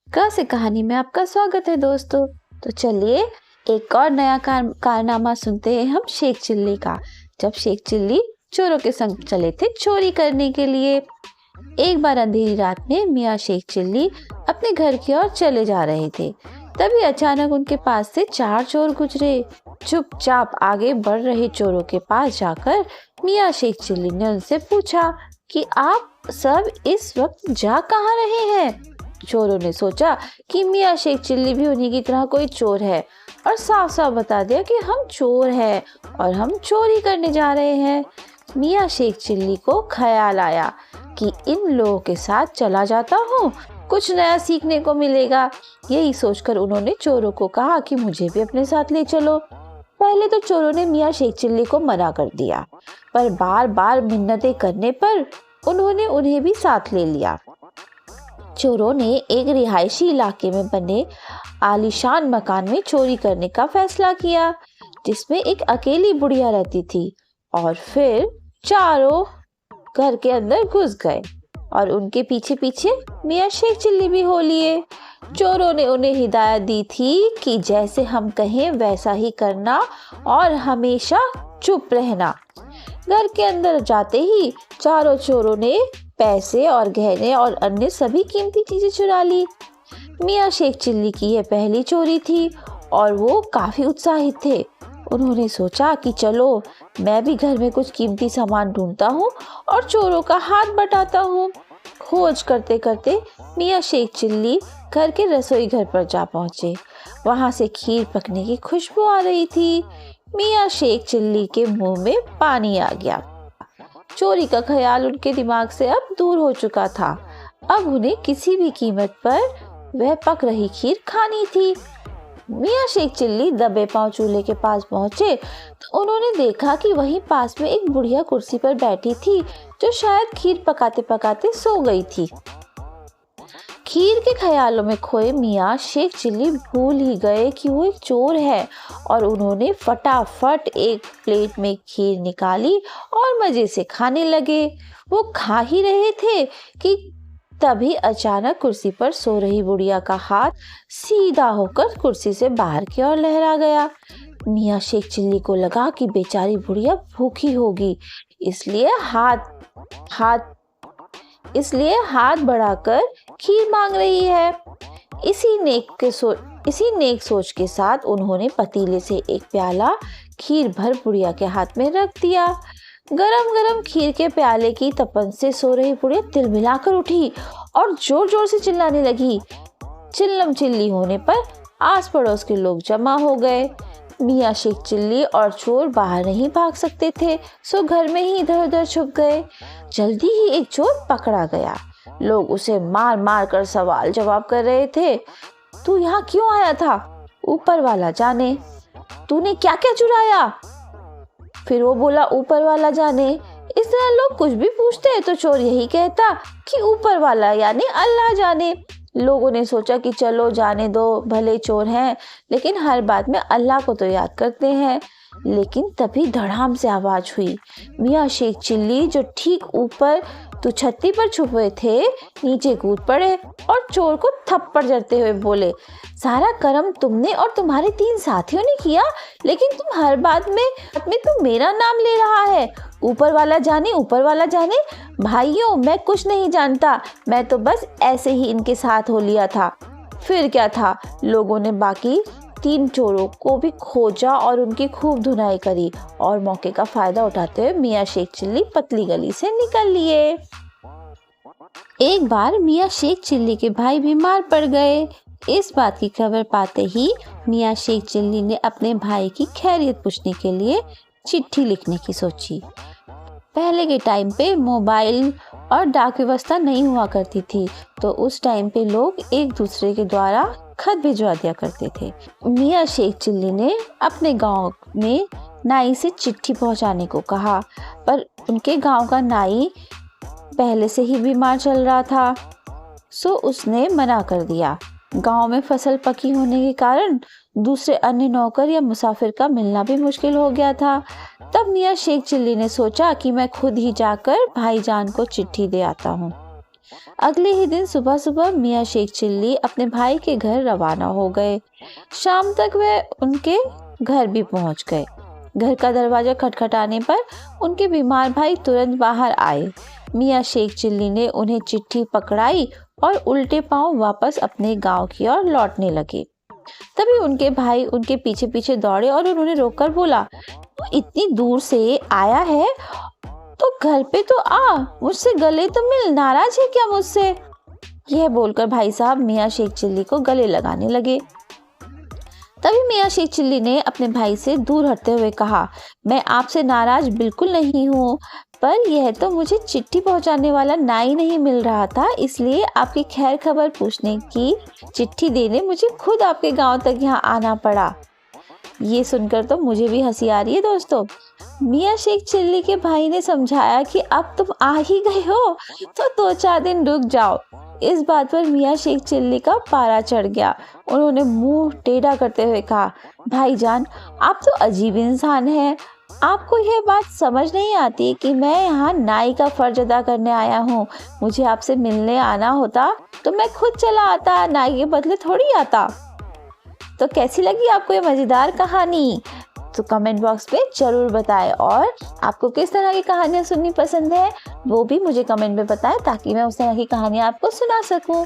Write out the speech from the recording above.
का से कहानी में आपका स्वागत है दोस्तों। तो चलिए एक और नया कारनामा सुनते हैं हम शेख चिल्ली का। जब शेख चिल्ली चोरों के संग चले थे चोरी करने के लिए। एक बार अंधेरी रात में मियाँ शेख चिल्ली अपने घर की ओर चले जा रहे थे। तभी अचानक उनके पास से 4 चोर गुजरे। चुपचाप आगे बढ़ रहे चोरों के पास जाकर मियाँ शेख चिल्ली ने उनसे पूछा कि आप सब इस वक्त जा कहाँ रहे हैं। चोरों ने सोचा कि मियाँ शेख चिल्ली भी उन्हीं की तरह कोई चोर है और साफ साफ बता दिया कि हम चोर हैं और हम चोरी करने जा रहे हैं। मियाँ शेख चिल्ली को ख्याल आया कि इन लोगों के साथ चला जाता हूँ, कुछ नया सीखने को मिलेगा। यही सोचकर उन्होंने चोरों को कहा कि मुझे भी अपने साथ ले चलो। पहले तो चोरों ने मियाँ शेख चिल्ली को मना कर दिया, पर बार बार मिन्नतें करने पर उन्होंने उन्हें भी साथ ले लिया। चोरों ने एक रिहायशी इलाके में बने आलीशान मकान में चोरी करने का फैसला किया, जिसमें एक अकेली बुढ़िया रहती थी। और फिर चारों घर के अंदर घुस गए और उनके पीछे पीछे मियाँ शेख चिल्ली भी हो लिए। चोरों ने उन्हें हिदायत दी थी कि जैसे हम कहें वैसा ही करना और हमेशा चुप रहना। घर के अंदर जाते ही चारों चोरों ने पैसे और गहने और अन्य सभी कीमती चीजें चुरा ली। मियाँ शेख चिल्ली की यह पहली चोरी थी और वो काफी उत्साहित थे। उन्होंने सोचा कि चलो मैं भी घर में कुछ कीमती सामान ढूंढता हूँ और चोरों का हाथ बटाता हूँ। खोज करते करते मियाँ शेख चिल्ली घर के रसोई घर पर जा पहुंचे। वहां से खीर पकने की खुशबू आ रही थी। मियाँ शेख चिल्ली के मुंह में पानी आ गया। चोरी का ख्याल उनके दिमाग से अब दूर हो चुका था। अब उन्हें किसी भी कीमत पर वह पक रही खीर खानी थी। मियाँ शेख चिल्ली दबे पांव चूल्हे के पास पहुंचे तो उन्होंने देखा कि वहीं पास में एक बुढ़िया कुर्सी पर बैठी थी, जो शायद खीर पकाते पकाते सो गई थी। खीर के ख्यालों में खोए मियाँ शेख चिल्ली भूल ही गए कि वो एक चोर है और उन्होंने फटाफट एक प्लेट में खीर निकाली और मजे से खाने लगे। वो खा ही रहे थे कि तभी अचानक कुर्सी पर सो रही बुढ़िया का हाथ सीधा होकर कुर्सी से बाहर की ओर लहरा गया। मियाँ शेख चिल्ली को लगा कि बेचारी बुढ़िया भूखी होगी, इसलिए हाथ बढ़ाकर खीर मांग रही है। इसी नेक सोच के साथ उन्होंने पतीले से एक प्याला खीर भर बुढ़िया के हाथ में रख दिया। गरम गरम खीर के प्याले की तपन से सो रही बुढ़िया तिलमिलाकर उठी और जोर जोर से चिल्लाने लगी। चिल्लम चिल्ली होने पर आस पड़ोस के लोग जमा हो गए। मियाँ शेख चिल्ली और चोर बाहर नहीं भाग सकते थे, सो घर में ही इधर उधर छुप गए। जल्दी ही एक चोर पकड़ा गया। लोग उसे मार मार कर सवाल जवाब कर रहे थे। तू यहाँ क्यों आया था? ऊपर वाला जाने। तूने क्या क्या चुराया? फिर वो बोला ऊपर वाला जाने। इस तरह लोग कुछ भी पूछते हैं तो चोर यही कहता कि ऊपर वाला यानी अल्लाह जाने। लोगों ने सोचा कि चलो जाने दो, भले चोर हैं लेकिन हर बात में अल्लाह को तो याद करते हैं। लेकिन तभी धड़ाम से आवाज हुई। मियाँ शेख चिल्ली जो ठीक ऊपर छत्ती पर छुपे थे नीचे कूद पड़े और चोर को थप्पड़ जड़ते हुए बोले, सारा कर्म तुमने और तुम्हारे 3 साथियों ने किया, लेकिन तुम हर बात में तुम मेरा नाम ले रहा है। ऊपर वाला जाने। भाइयों मैं कुछ नहीं जानता, मैं तो बस ऐसे ही इनके साथ हो लिया था। फिर क्या था, लोगों ने बाकी 3 चोरों को भी खोजा और उनकी खूब धुनाई करी और मौके का फायदा उठाते हुए मियाँ शेख चिल्ली पतली गली से निकल लिए। एक बार मियाँ शेख चिल्ली के भाई बीमार पड़ गए। इस बात की खबर पाते ही मियाँ शेख चिल्ली ने अपने भाई की खैरियत पूछने के लिए चिट्ठी लिखने की सोची। पहले के टाइम पे मोबाइल और डाक व्यवस्था नहीं हुआ करती थी, तो उस टाइम पे लोग एक दूसरे के द्वारा खत भिजवा दिया करते थे। मियाँ शेख चिल्ली ने अपने गांव में नाई से चिट्ठी पहुंचाने को कहा, पर उनके गांव का नाई पहले से ही बीमार चल रहा था, सो उसने मना कर दिया। गांव में फसल पकी होने के कारण दूसरे अन्य नौकर या मुसाफिर का मिलना भी मुश्किल हो गया था। तब मियाँ शेख चिल्ली ने सोचा कि मैं खुद ही जाकर भाईजान को चिट्ठी दे आता हूँ। अगले ही दिन सुबह सुबह मियाँ शेख चिल्ली अपने भाई के घर रवाना हो गए। शाम तक वह उनके घर भी पहुंच गए। घर का दरवाजा खटखटाने पर उनके बीमार भाई तुरंत बाहर आए। मियाँ शेख चिल्ली ने उन्हें चिट्ठी पकड़ाई और उल्टे पांव वापस अपने गांव की ओर लौटने लगे। तभी उनके भाई उनके पीछे पीछे दौड़े और उन्होंने रोककर बोला, "तू इतनी दूर से आया है तो घर पे तो आ, मुझसे गले तो मिल, नाराज है क्या मुझसे?" यह बोलकर भाई साहब मियाँ शेख चिल्ली को गले लगाने लगे। तभी मियाँ शेख चिल्ली ने अपने भाई से दूर हटते हुए कहा, "मैं आपसे नाराज बिल्कुल नहीं हूँ, पर यह तो मुझे चिट्ठी पहुंचाने वाला नाई नहीं मिल रहा था, इसलिए आपकी खैर खबर पूछने की चिट्ठी देने मुझे खुद आपके गांव तक यहाँ आना पड़ा।" ये सुनकर तो मुझे भी हंसी आ रही है दोस्तों। मियाँ शेख चिल्ली के भाई ने समझाया कि अब तुम आ ही गए हो तो 2-4 दिन रुक जाओ। इस बात पर मियाँ शेख चिल्ली का पारा चढ़ गया। उन्होंने मुंह टेढ़ा करते हुए कहा, "भाईजान, आप तो अजीब इंसान हैं। आपको यह बात समझ नहीं आती कि मैं यहाँ नाई का फर्ज अदा करने आया हूँ। मुझे आपसे मिलने आना होता तो मैं खुद चला आता, नाई के बदले थोड़ी आता।" तो कैसी लगी आपको ये मजेदार कहानी? तो कमेंट बॉक्स में जरूर बताएं, और आपको किस तरह की कहानियां सुननी पसंद है वो भी मुझे कमेंट में बताएं, ताकि मैं उस तरह की कहानियां आपको सुना सकूं।